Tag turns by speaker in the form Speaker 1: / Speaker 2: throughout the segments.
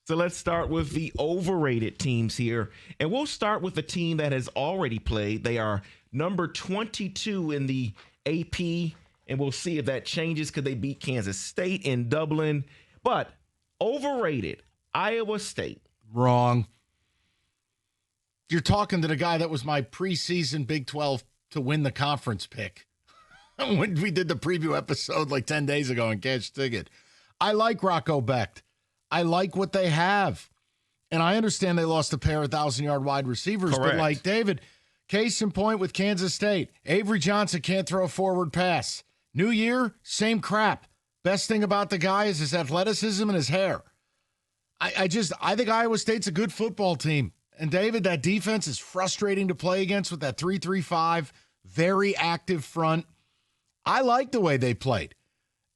Speaker 1: So let's start with the overrated teams here. And we'll start with the team that has already played. They are number 22 in the AP, and we'll see if that changes because they beat Kansas State in Dublin. But overrated, Iowa State.
Speaker 2: Wrong. You're talking to the guy that was my preseason Big 12 to win the conference pick when we did the preview episode like 10 days ago in Catch Ticket. I like Rocco Becht. I like what they have. And I understand they lost a pair of 1,000-yard wide receivers.
Speaker 1: Correct.
Speaker 2: But like David, case in point with Kansas State, Avery Johnson can't throw a forward pass. New year, same crap. Best thing about the guy is his athleticism and his hair. I think Iowa State's a good football team. And David, that defense is frustrating to play against with that 3-3-5, very active front. I like the way they played.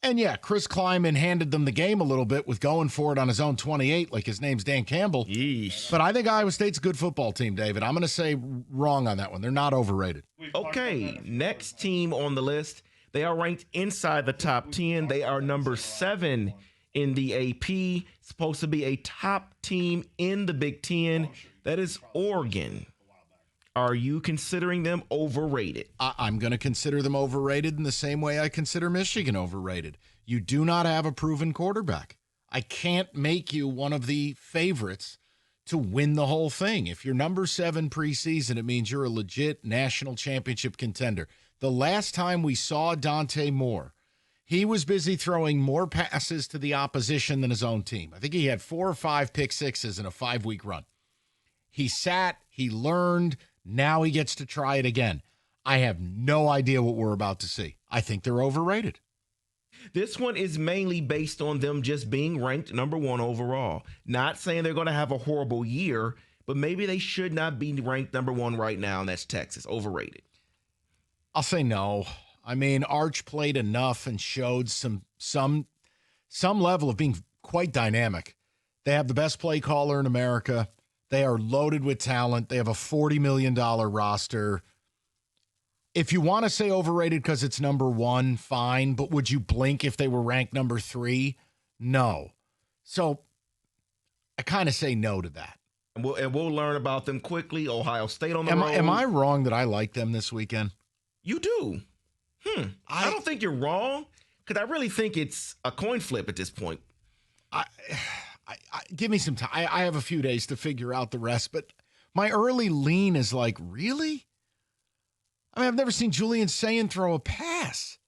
Speaker 2: And yeah, Chris Kleiman handed them the game a little bit with going for it on his own 28, like his name's Dan Campbell.
Speaker 1: Yeesh.
Speaker 2: But I think Iowa State's a good football team, David. I'm going to say wrong on that one. They're not overrated.
Speaker 1: Okay, next team on the list. They are ranked inside the top 10. They are number 7 in the AP. Supposed to be a top team in the Big Ten. That is Oregon. Are you considering them overrated?
Speaker 2: I'm going to consider them overrated in the same way I consider Michigan overrated. You do not have a proven quarterback. I can't make you one of the favorites to win the whole thing. If you're number 7 preseason, it means you're a legit national championship contender. The last time we saw Dante Moore, he was busy throwing more passes to the opposition than his own team. I think he had 4 or 5 pick sixes in a 5-week run. He sat, he learned. Now he gets to try it again. I have no idea what we're about to see. I think they're overrated.
Speaker 1: This one is mainly based on them just being ranked number 1 overall. Not saying they're going to have a horrible year, but maybe they should not be ranked number 1 right now, and that's Texas. Overrated.
Speaker 2: I'll say no. I mean, Arch played enough and showed some level of being quite dynamic. They have the best play caller in America. They are loaded with talent. They have a $40 million roster. If you want to say overrated because it's number 1, fine. But would you blink if they were ranked number 3? No. So I kind of say no to that.
Speaker 1: And we'll learn about them quickly. Ohio State on the road.
Speaker 2: Am I wrong that I like them this weekend?
Speaker 1: You do. I don't think you're wrong because I really think it's a coin flip at this point.
Speaker 2: Give me some time. I have a few days to figure out the rest, but my early lean is like, really? I mean, I've never seen Julian Sayin throw a pass.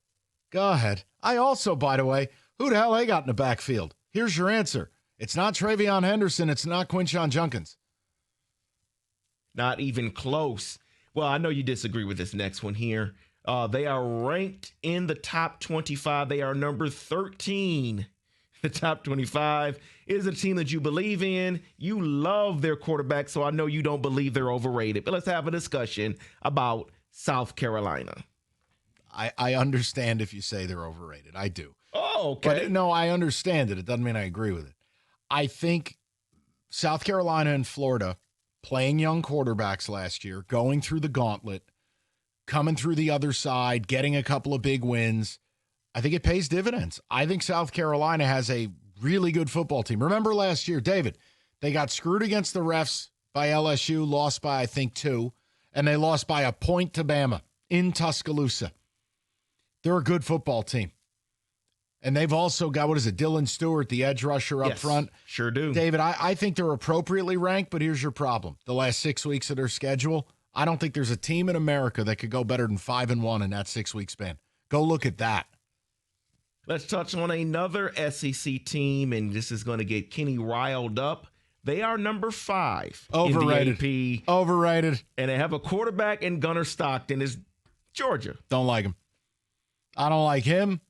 Speaker 2: Go ahead. I also, by the way, who the hell they got in the backfield? Here's your answer. It's not Travion Henderson. It's not Quinshon Junkins.
Speaker 1: Not even close. Well, I know you disagree with this next one here. They are ranked in the top 25. They are number 13. The top 25 is a team that you believe in. You love their quarterback, so I know you don't believe they're overrated. But let's have a discussion about South Carolina.
Speaker 2: I understand if you say they're overrated. I do.
Speaker 1: Oh, okay.
Speaker 2: But no, I understand it. It doesn't mean I agree with it. I think South Carolina and Florida playing young quarterbacks last year, going through the gauntlet, coming through the other side, getting a couple of big wins, I think it pays dividends. I think South Carolina has a really good football team. Remember last year, David, they got screwed against the refs by LSU, lost by, I think, 2, and they lost by a point to Bama in Tuscaloosa. They're a good football team. And they've also got, Dylan Stewart, the edge rusher up front.
Speaker 1: Sure do.
Speaker 2: David, I think they're appropriately ranked, but here's your problem. The last 6 weeks of their schedule, I don't think there's a team in America that could go better than 5-1 in that 6-week span. Go look at that.
Speaker 1: Let's touch on another SEC team, and this is going to get Kenny riled up. They are number 5
Speaker 2: Overrated.
Speaker 1: in the AP.
Speaker 2: Overrated.
Speaker 1: And they have a quarterback in Gunnar Stockton. Is Georgia.
Speaker 2: Don't like him. I don't like him.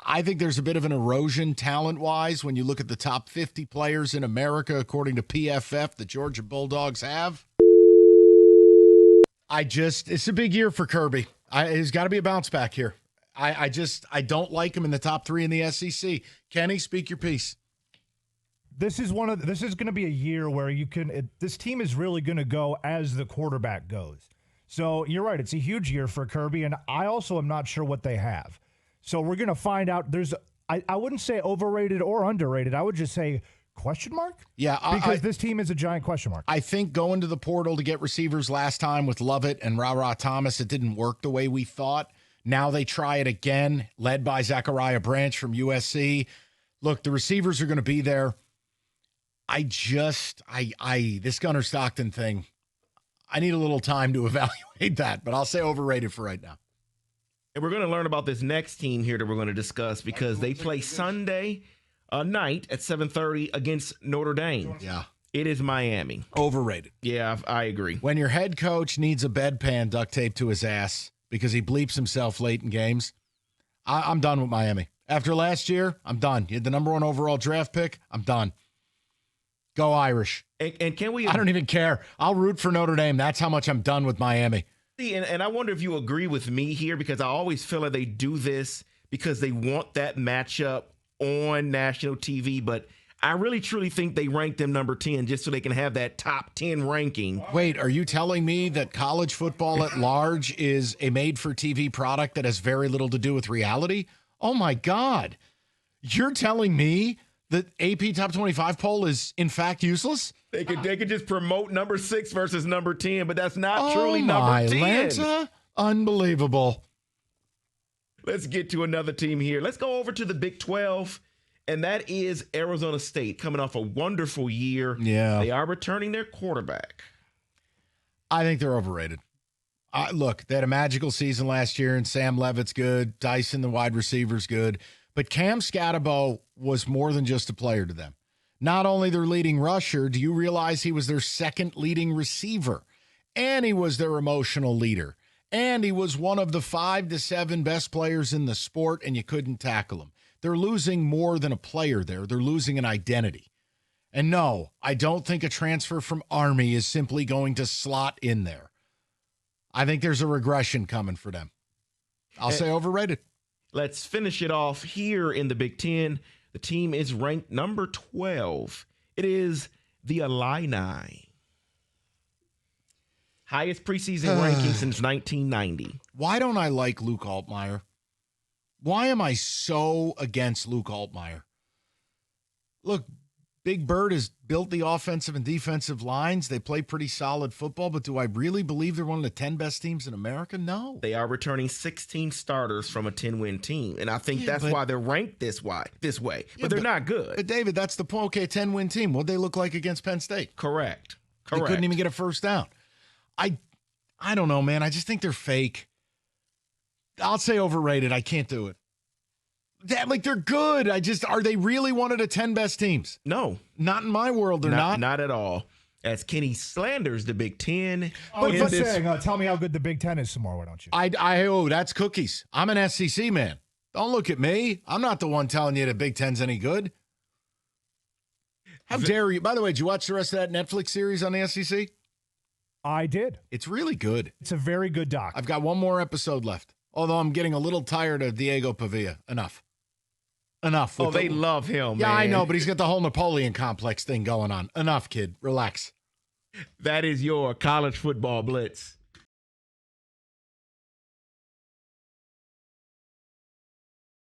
Speaker 2: I think there's a bit of an erosion talent-wise when you look at the top 50 players in America, according to PFF, the Georgia Bulldogs have. It's a big year for Kirby. He's got to be a bounce back here. I don't like him in the top 3 in the SEC. Kenny, speak your piece.
Speaker 3: This is going to be a year where this team is really going to go as the quarterback goes. So you're right. It's a huge year for Kirby, and I also am not sure what they have. So we're going to find out. I wouldn't say overrated or underrated. I would just say Question mark?
Speaker 2: Yeah.
Speaker 3: Because this team is a giant question mark.
Speaker 2: I think going to the portal to get receivers last time with Lovett and Ra Thomas, it didn't work the way we thought. Now they try it again, led by Zachariah Branch from USC. Look, the receivers are going to be there. This Gunnar Stockton thing, I need a little time to evaluate that, but I'll say overrated for right now.
Speaker 1: And we're going to learn about this next team here that we're going to discuss because they play Sunday night at 7:30 against Notre Dame.
Speaker 2: Yeah.
Speaker 1: It is Miami.
Speaker 2: Overrated.
Speaker 1: Yeah, I agree.
Speaker 2: When your head coach needs a bedpan duct taped to his ass because he bleeps himself late in games, I'm done with Miami. After last year, I'm done. You had the number 1 overall draft pick. I'm done. Go Irish.
Speaker 1: And can we?
Speaker 2: I don't even care. I'll root for Notre Dame. That's how much I'm done with Miami.
Speaker 1: See, and I wonder if you agree with me here because I always feel like they do this because they want that matchup on national TV, but I really truly think they rank them number 10 just so they can have that top 10 ranking.
Speaker 2: Wait, are you telling me that college football at large is a made-for-TV product that has very little to do with reality? Oh, my God. You're telling me that AP Top 25 poll is, in fact, useless?
Speaker 1: They could just promote number 6 versus number 10, but that's not truly number 10.
Speaker 2: Atlanta? Unbelievable.
Speaker 1: Let's get to another team here. Let's go over to the Big 12, and that is Arizona State, coming off a wonderful year.
Speaker 2: Yeah.
Speaker 1: They are returning their quarterback.
Speaker 2: I think they're overrated. Look, they had a magical season last year, and Sam Levitt's good. Dyson, the wide receiver's good. But Cam Scatterbo was more than just a player to them. Not only their leading rusher, do you realize he was their second leading receiver? And he was their emotional leader. And he was one of the 5 to 7 best players in the sport, and you couldn't tackle him. They're losing more than a player there. They're losing an identity. And no, I don't think a transfer from Army is simply going to slot in there. I think there's a regression coming for them. I'll say overrated.
Speaker 1: Let's finish it off here in the Big Ten. The team is ranked number 12. It is the Illini. Highest preseason ranking since 1990.
Speaker 2: Why don't I like Luke Altmaier? Why am I so against Luke Altmaier? Look, Big Bird has built the offensive and defensive lines. They play pretty solid football, but do I really believe they're one of the 10 best teams in America? No.
Speaker 1: They are returning 16 starters from a 10-win team, and I think that's why they're ranked this way. But they're not good.
Speaker 2: But, David, that's the point. Okay, 10-win team. What'd they look like against Penn State?
Speaker 1: Correct.
Speaker 2: They couldn't even get a first down. I don't know, man. I just think they're fake. I'll say overrated. I can't do it. They're good. Are they really one of the 10 best teams?
Speaker 1: No.
Speaker 2: Not in my world. They're not.
Speaker 1: Not at all. As Kenny slanders the Big Ten.
Speaker 3: Tell me how good the Big Ten is some more, why don't you?
Speaker 2: That's cookies. I'm an SEC man. Don't look at me. I'm not the one telling you the Big Ten's any good. How dare you? By the way, did you watch the rest of that Netflix series on the SEC?
Speaker 3: I did.
Speaker 2: It's really good.
Speaker 3: It's a very good doc.
Speaker 2: I've got one more episode left. Although I'm getting a little tired of Diego Pavia. Enough.
Speaker 1: They love him,
Speaker 2: yeah,
Speaker 1: man.
Speaker 2: I know, but he's got the whole Napoleon complex thing going on. Enough, kid. Relax.
Speaker 1: That is your college football blitz.